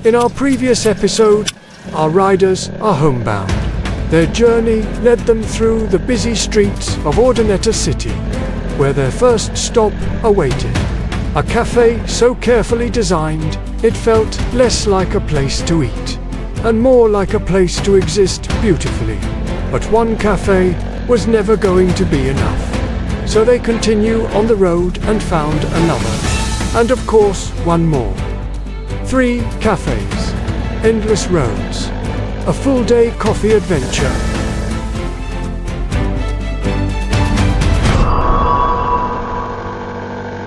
In our previous episode, our riders are homebound. Their journey led them through the busy streets of Urdaneta City, where their first stop awaited. A cafe so carefully designed, it felt less like a place to eat, and more like a place to exist beautifully. But one cafe was never going to be enough. So they continue on the road and found another. And of course, one more. 3 cafes, endless roads, a full-day coffee adventure.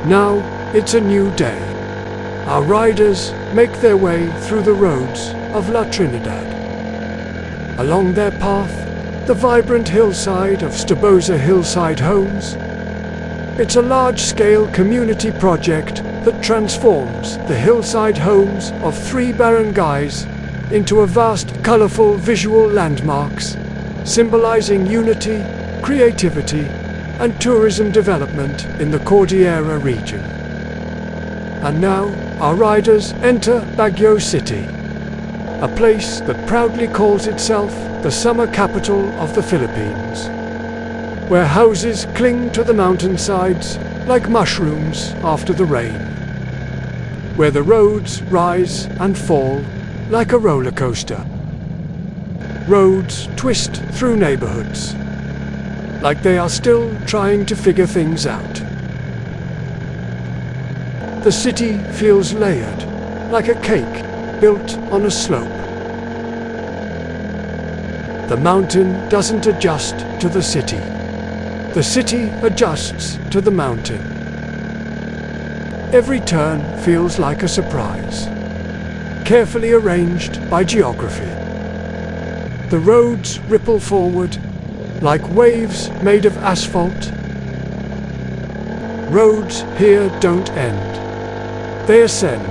Now, it's a new day. Our riders make their way through the roads of La Trinidad. Along their path, the vibrant hillside of STOBOSA Hillside Homes. It's a large-scale community project that transforms the hillside homes of 3 barangays into a vast, colorful visual landmarks, symbolizing unity, creativity, and tourism development in the Cordillera region. And now, our riders enter Baguio City, a place that proudly calls itself the summer capital of the Philippines, where houses cling to the mountainsides like mushrooms after the rain, where the roads rise and fall like a roller coaster. Roads twist through neighborhoods, like they are still trying to figure things out. The city feels layered, like a cake built on a slope. The mountain doesn't adjust to the city. The city adjusts to the mountain. Every turn feels like a surprise, carefully arranged by geography. The roads ripple forward like waves made of asphalt. Roads here don't end. They ascend.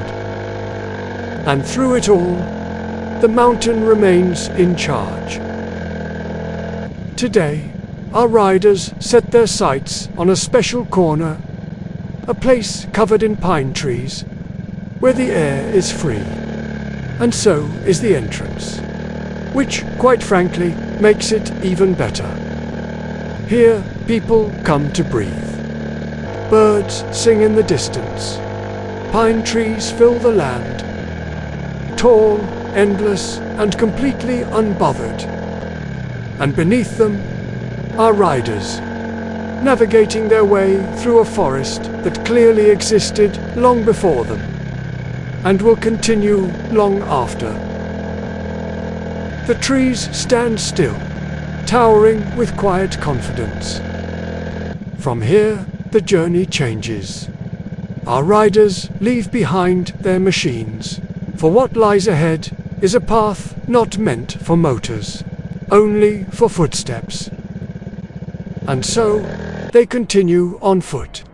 And through it all, the mountain remains in charge. Today, our riders set their sights on a special corner, a place covered in pine trees, where the air is free. And so is the entrance, which, quite frankly, makes it even better. Here, people come to breathe. Birds sing in the distance. Pine trees fill the land, tall, endless, and completely unbothered. And beneath them, are riders, navigating their way through a forest that clearly existed long before them, and will continue long after. The trees stand still, towering with quiet confidence. From here, the journey changes. Our riders leave behind their machines, for what lies ahead is a path not meant for motors, only for footsteps. And so, they continue on foot,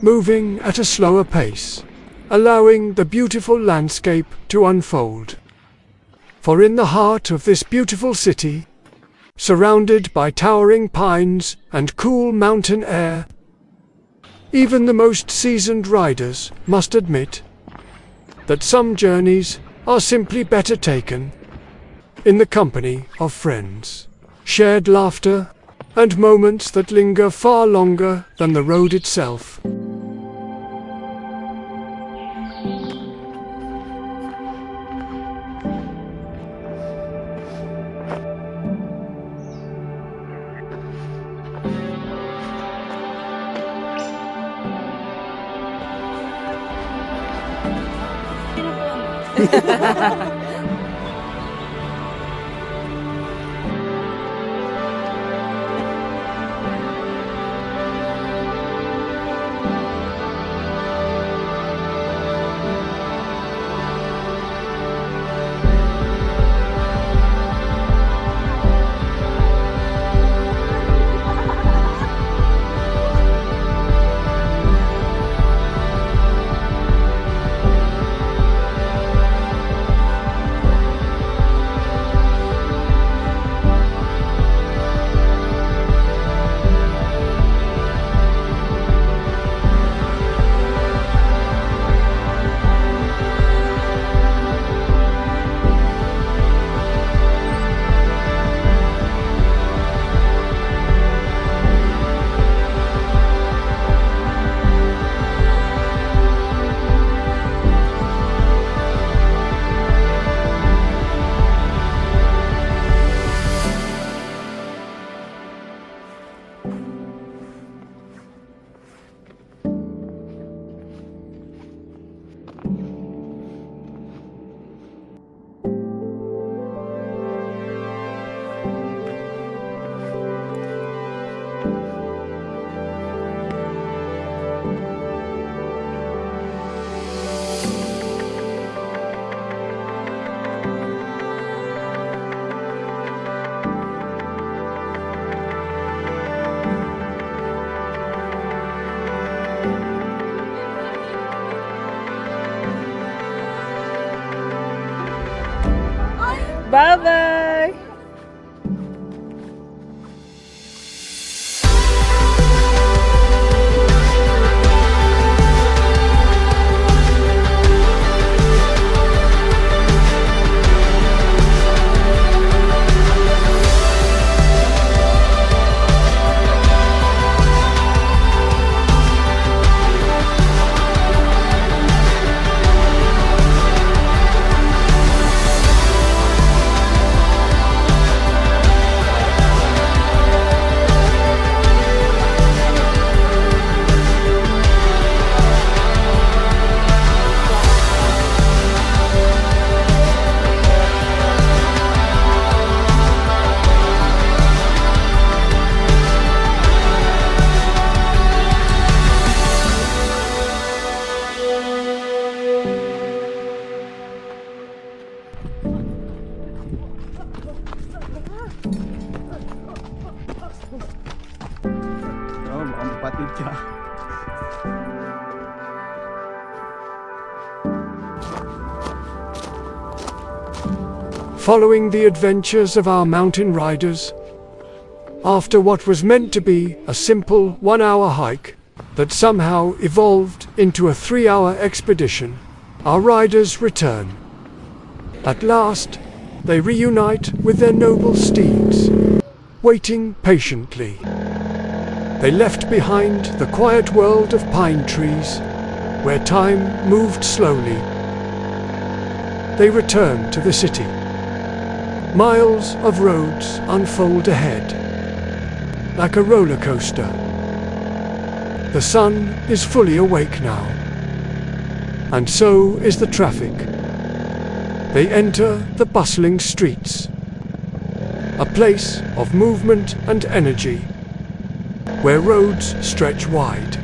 moving at a slower pace, allowing the beautiful landscape to unfold. For in the heart of this beautiful city, surrounded by towering pines and cool mountain air, even the most seasoned riders must admit that some journeys are simply better taken in the company of friends, shared laughter, and moments that linger far longer than the road itself. Bye-bye! Oh, mukhang patid ka. Following the adventures of our mountain riders, after what was meant to be a simple 1-hour hike that somehow evolved into a 3-hour expedition, our riders return. At last, they reunite with their noble steeds, waiting patiently. They left behind the quiet world of pine trees, where time moved slowly. They return to the city. Miles of roads unfold ahead, like a roller coaster. The sun is fully awake now, and so is the traffic. They enter the bustling streets, a place of movement and energy, where roads stretch wide,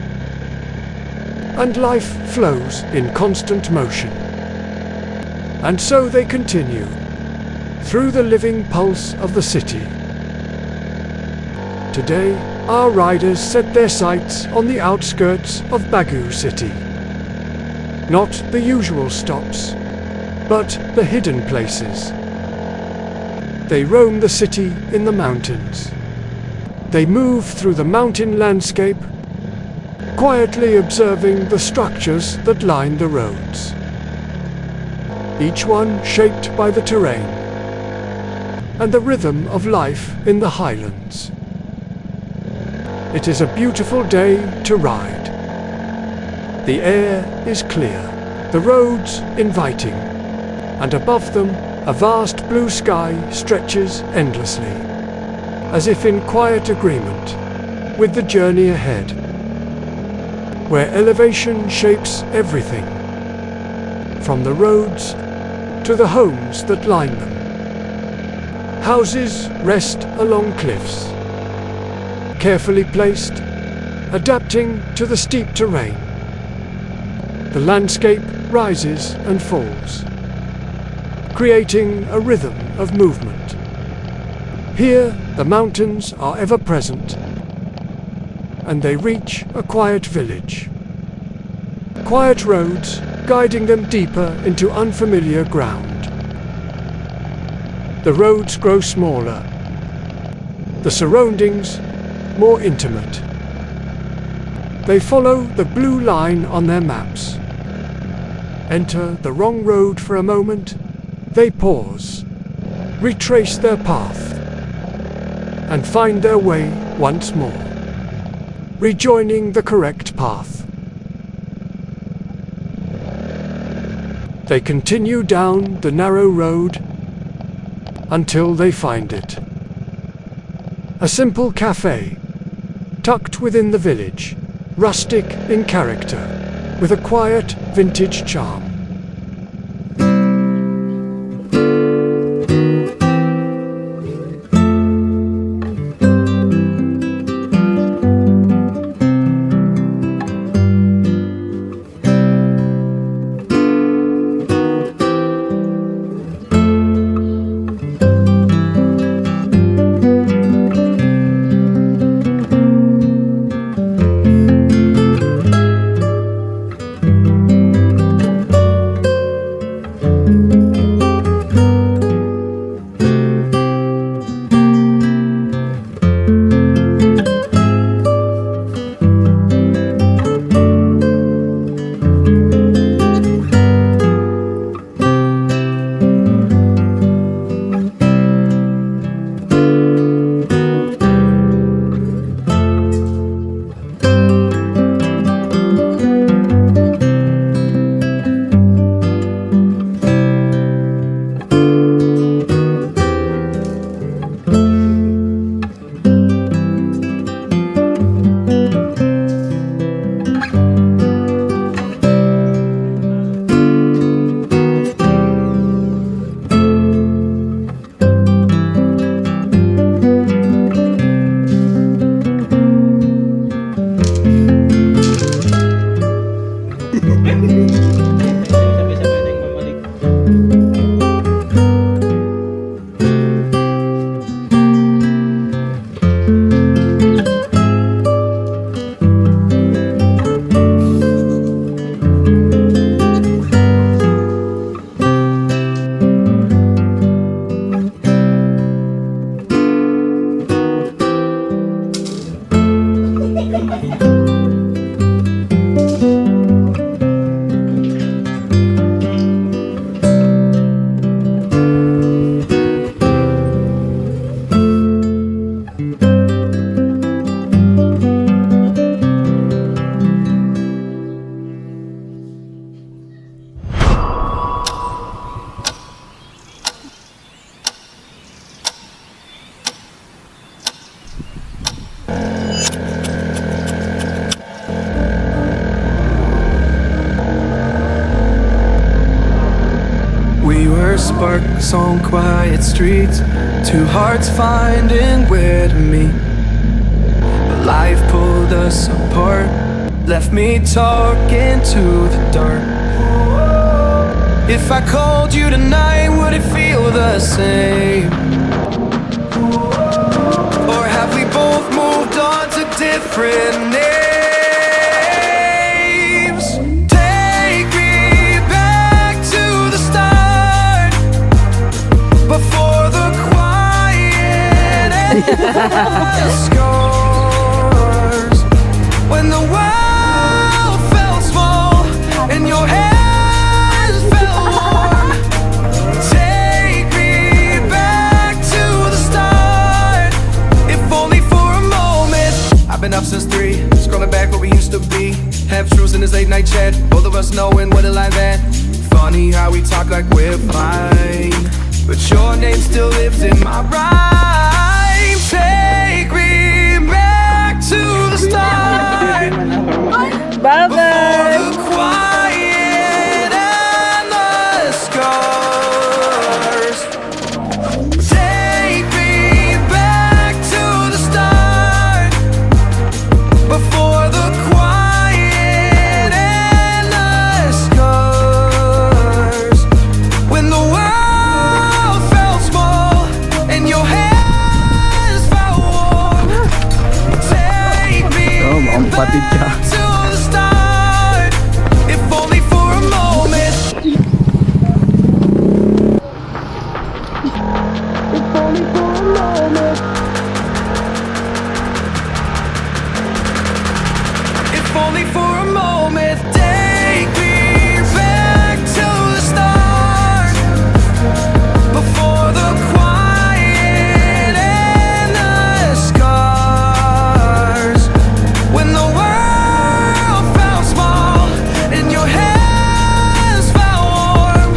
and life flows in constant motion. And so they continue, through the living pulse of the city. Today, our riders set their sights on the outskirts of Baguio City. Not the usual stops, but the hidden places. They roam the city in the mountains. They move through the mountain landscape, quietly observing the structures that line the roads, each one shaped by the terrain and the rhythm of life in the highlands. It is a beautiful day to ride. The air is clear, the roads inviting, and above them a vast blue sky stretches endlessly, as if in quiet agreement with the journey ahead, where elevation shapes everything, from the roads to the homes that line them. Houses rest along cliffs, carefully placed, adapting to the steep terrain. The landscape rises and falls, creating a rhythm of movement. Here, the mountains are ever present, and they reach a quiet village. Quiet roads guiding them deeper into unfamiliar ground. The roads grow smaller, the surroundings more intimate. They follow the blue line on their maps. Enter the wrong road for a moment, they pause, retrace their path, and find their way once more, rejoining the correct path. They continue down the narrow road until they find it. A simple cafe, tucked within the village, rustic in character, with a quiet vintage charm. We were sparks on quiet streets, two hearts finding where to meet. But life pulled us apart, left me talking to the dark. If I called you tonight, would it feel the same? Or have we both moved on to different names? Take me back to the start, before the quiet and the scars. When the world felt small and your hands felt warm. Take me back to the start, if only for a moment. I've been up since 3, scrolling back what we used to be. Half truths in this late night chat, both of us knowing what a lie that. Funny how we talk like we're fine, but your name still lives in my rhyme. Take me back to the start, before the quiet and the scars. Take me back to the start, before the quiet and the scars. When the world felt small and your hands felt warm. Take me Kapatid ka. back to the start, if only for a moment. If only for a moment. If only for a moment. Take me back to the start, before the quiet and the scars. When the world felt small and your hands felt warm.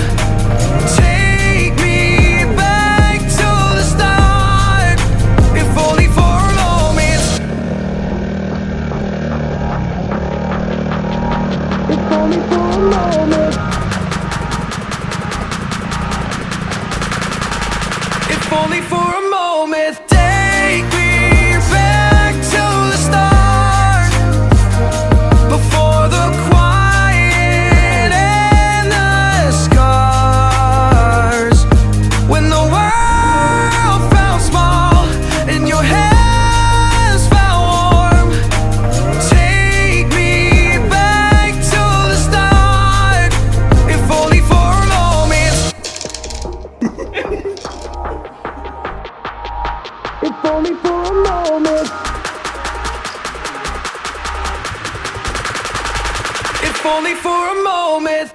Take me back to the start, if only for a moment. If only for a moment. If only for a moment. Take me back to the start, before the quiet and the scars. When the world felt small and your hands felt warm. Take me back to the start, if only for a moment. If only for a moment. If only for a moment.